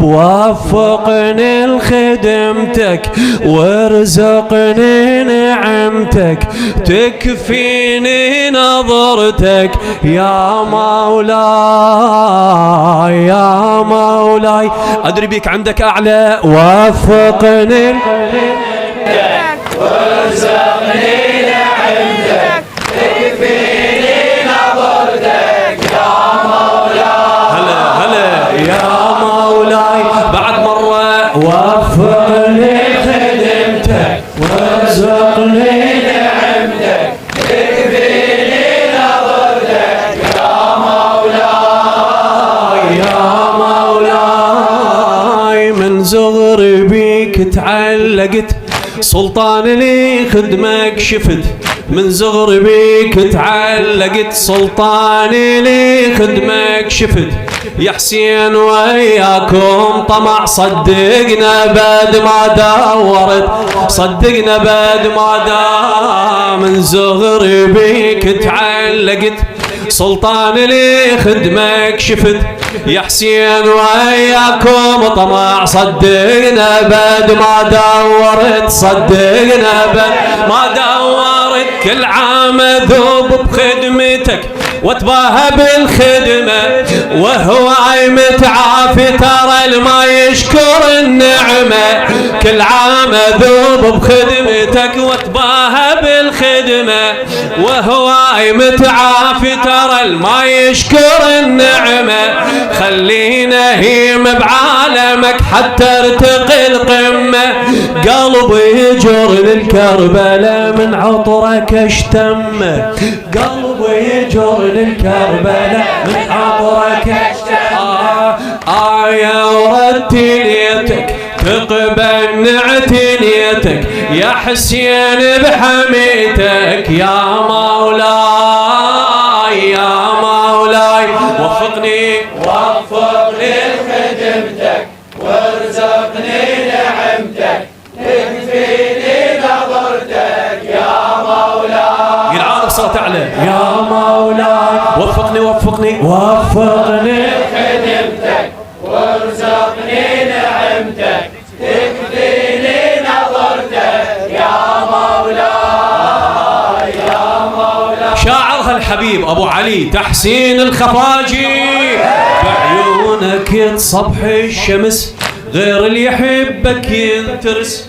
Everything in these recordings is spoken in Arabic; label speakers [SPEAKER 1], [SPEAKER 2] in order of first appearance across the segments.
[SPEAKER 1] وفقني لخدمتك وارزقني نعمتك تكفيني نظرتك يا مولاي يا مولاي. أدري بيك عندك أعلى. وفقني لخدمتك وارزقني نعمتك تكفيني نظرتك يا مولاي. هلا هلا يا مولاي. بعد مرة. وفقني لخدمتك وارزقني نعمتك تكفيني نظرتك يا مولاي يا مولاي. من صغري بيك تعلقت سلطان لي خدمك شفت. من صغري بيك تعلقت سلطان لي خدمك شفت. يا حسين وياكم طمع صدقنا بعد ما دورت صدقنا بعد ما دام. من صغري بيك تعلقت سلطان لي خدمك شفت. يا حسين وياكم طمع صدقنا بعد ما دورت صدقنا بعد ما دورت. كل عام اذوب بخدمتك واتباهى بالخدمة وهو متعافي ترى الما يشكر النعمة. كل عام اذوب بخدمتك واتباهى بالخدمة وهو متعافي ترى الما يشكر النعمة. خلينا هيم بعالمك حتى ارتقي القمة. قلبي يجر للكربلاء من عطرك اشتم. قلبي يجر للكربلاء من عطرك اشتم. يا ورتليتك تقبل نعتنيتك يا حسين بحميتك يا مولاي يا مولاي. وفقني لخدمتك وارزقني نعمتك تكفيني نظرتك يا مولاي. ينعاد بصوت اعلى. يا مولاي وفقني لخدمتك وارزقني نعمتك تكفيني نظرتك يا مولاي يا مولاي. شاعرها الحبيب ابو علي تحسين الخفاجي. بعيونك تصبح الشمس غير اللي يحبك ينترس.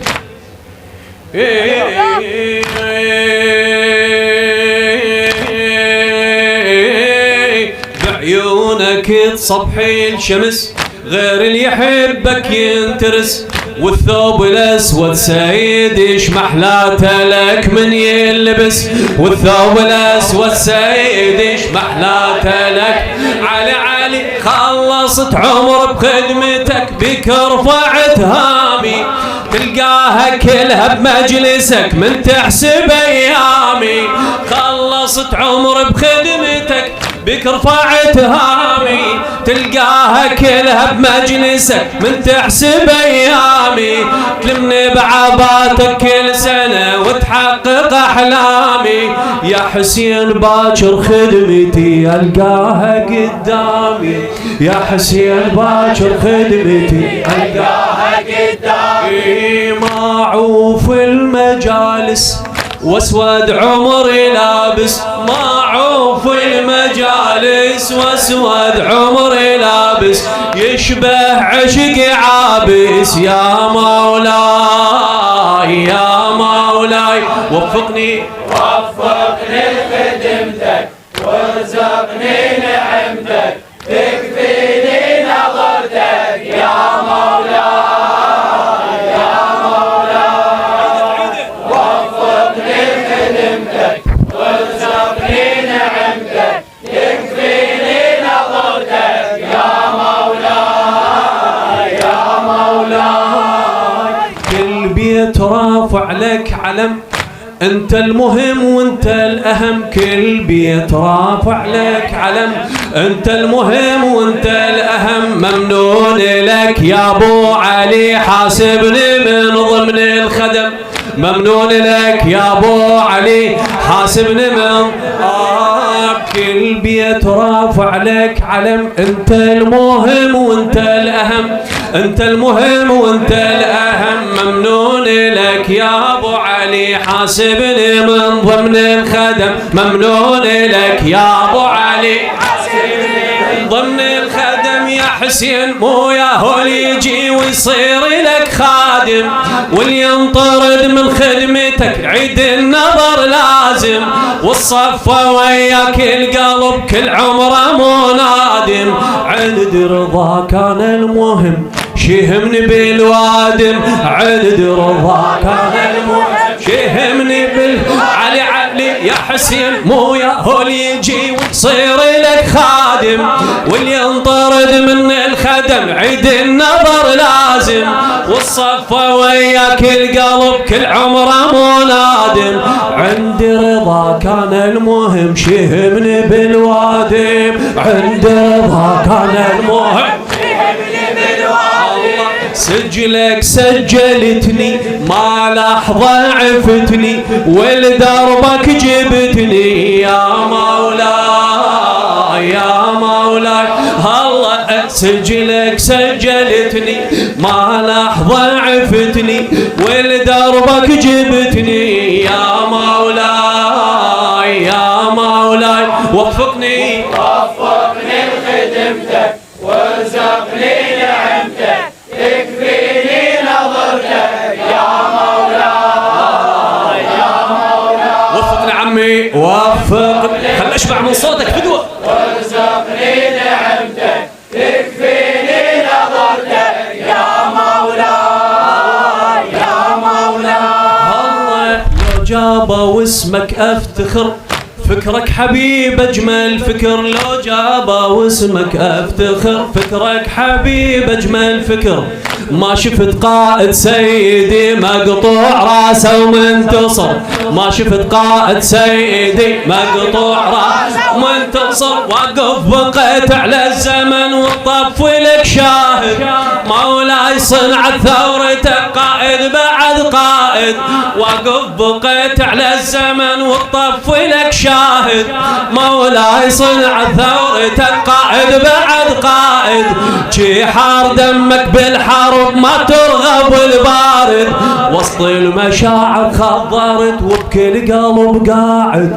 [SPEAKER 1] بعيونك تصبح الشمس غير اللي يحبك ينترس. والثوب الاسود سيد ايش محلاته لك من يلبس. والثوب الاسود سيد ايش محلاته لك. علي علي خلصت عمر بخدمتك بك رفعت هامي. تلقاها كلها بمجلسك من تحسب ايامي. خلصت عمر بخدمتك بك رفعت هامي. تلقاها كلها بمجلسك من تحسب ايامي. تلمني بعباتك كل سنة وتحقق احلامي. يا حسين باكر خدمتي القاها قدامي. يا حسين باكر خدمتي القاها قدامي. معوف المجالس واسود عمري لابس. معوف المجالس واسود عمري لابس. يشبه عشق عابس يا مولاي يا مولاي. وفقني لخدمتك وارزقني نعمتك تكفيني نظرتك يا مولاي يا مولاي. وفقني لخدمتك وارزقني نعمتك تكفيني نظرتك يا مولاي يا مولاي. كل بيت رافع لك علم انت المهم وانت الاهم. كل بيت رافع لك علم انت المهم وانت الاهم. ممنون لك يا ابو علي حاسبني من ضمن الخدم. ممنون لك يا ابو علي حاسبني من كل بيت رافع لك علم، انت المهم وانت الاهم، انت المهم وانت الاهم، ممنون لك يا ابو علي حاسبني من ضمن الخدم، ممنون لك يا ابو علي حاسبني من ضمن الخدم، يا حسين مو ياهو يجي ويصير لك خادم، واللي ينطرد من خدمتك عيد النظر لازم، والصفة وياك القلب كل عمره مو نادم، عند رضا كان المهم شيهمني بالوادم، عند رضا كان المهم شيهمني علي علي يا حسين مو ياهو يجي ويصير لك خادم، واللي ينطرد من الخدم عيد النظر لازم، والصفة وياك القلب كل عمره مو نادم، عند رضا كان المهم شيهمني بالوادم، عند رضا كان المهم شيهمني بالوادم، سجلك سجلتني ما لحظة عفتني، ولدربك جبتني يا مولاي يا مولاي، الله سجلك سجلتني ما لحظة عفتني، ولدربك جبتني يا مولاي يا مولاي، وفقني
[SPEAKER 2] وفقني لخدمتك وارزقني نعمتك، تكفيني نظرتك يا مولاي يا مولاي،
[SPEAKER 1] وفقني عمي وفقني، خل اشبع من صوتك فدوة،
[SPEAKER 2] وارزقني نعمتك تكفيني نظرتك يا مولاي يا مولاي،
[SPEAKER 1] الله لو جابوا واسمك افتخر، فكرك حبيب اجمل فكر، لو جابوا واسمك افتخر، فكرك حبيب اجمل فكر، ما شفت قائد سيدي مقطوع راسه ومنتصر، ما شفت قائد سيدي مقطوع راسه ومنتصر، واقف بقيت على الزمن والطف لك شاهد، مولاي صنعت ثورتك قائد بعد قائد، واقف بقيت على الزمن والطف لك شاهد، مولاي صنعت ثورتك قائد بعد قائد، جي حار دمك بالحرب ما ترغب البارد، وسط المشاعر خضرت وبكل قلب قاعد،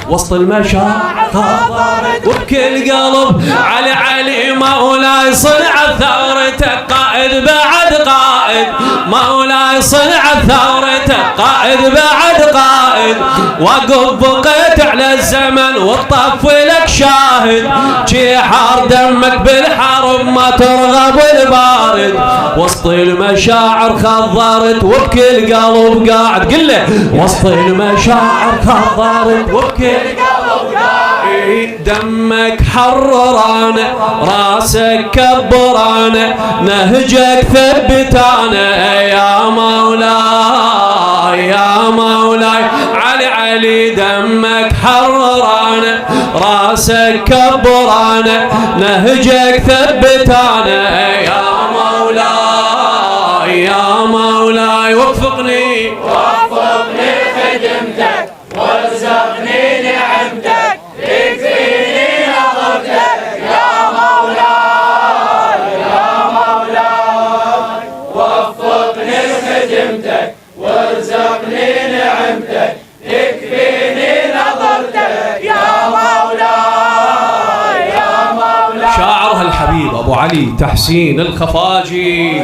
[SPEAKER 1] وسط المشاعر خضرت وبكل قلب، علي علي مولاي صنعت ثورتك قائد بعد قائد، مولاي صنعت ثورتك قائد بعد قائد، واقف بقيت على الزمن والطف لك شاهد، جي حار دمك بالحرب ما ترغب البارد، وسط المشاعر خضرت وبكل قلب قاعد، قل له وسط المشاعر خضرت وبكل قلب قاعد، دمك حررانا راسك كبرانا، نهجك ثبتانا يا مولاي يا مولاي، علي علي دمك حررانا راسك كبرانا، نهجك ثبتانا يا مولاي يا مولاي، وفقني
[SPEAKER 2] وفقني لخدمتك وارزقني نعمتك، تكفيني نظرتك يا مولاي يا مولاي، وفقني لخدمتك وارزقني نعمتك، تكفيني نظرتك يا مولاي يا مولاي،
[SPEAKER 1] شاعرها الحبيب ابو علي تحسين الخفاجي، يا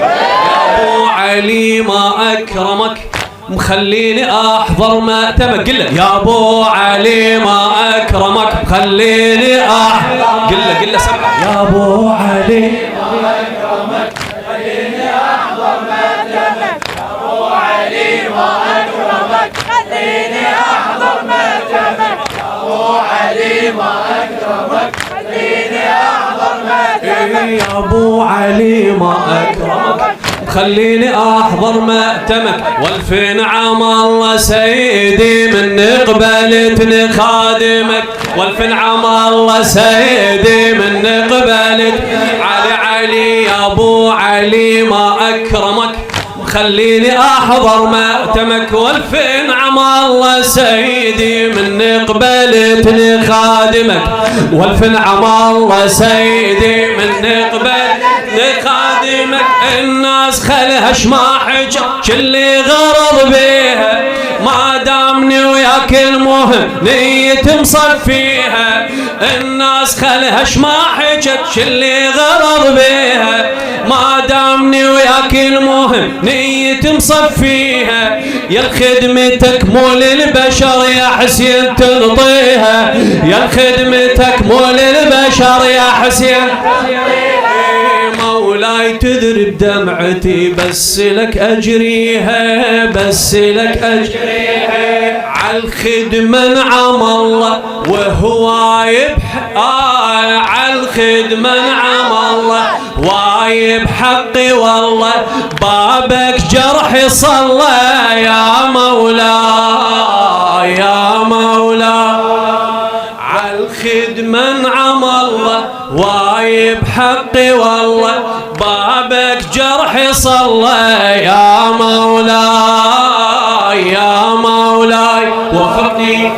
[SPEAKER 1] ابو علي ما اكرمك مخليني احضر مأتمك، قل له يا ابو علي ما اكرمك مخليني احضر، قل له سمع يا ابو علي
[SPEAKER 2] ما اكرمك خليني احضر مأتمك، يا ابو علي ما اكرمك خليني احضر مأتمك، يا ابو علي ما اكرمك خليني احضر مأتمك،
[SPEAKER 1] يا ابو علي ما اكرمك خليني احضر مأتمك، والف نعم الله سيدي من قبلتني خادمك، والف نعم الله سيدي من قبلت، علي علي يا ابو علي ما اكرمك خليني احضر مأتمك والف نعم الله سيدي مني قبلتني خادمك والف نعم الله سيدي مني قبلتني خادمك الناس خلهش ما حجة كل غرض بيها ما دامني وياك المهم نية مصفيها الناس خلهش ما حجة كل غرض بيها ما دامني وياك المهم نية مصفيها يا خدمتك مو للبشر يا حسين تنطيها يا خدمتك مو للبشر يا حسين مولاي تدري بدمعتي بس لك أجريها بس لك أجريها عالخدمة نعم الله وهو عالخدمة نعم الله وايب حقي والله بابك جرحي صلى يا مولاي يا مولاي عالخدمة نعم الله وايب حقي والله بابك جرحي صلى يا مولاي يا مولاي وفقني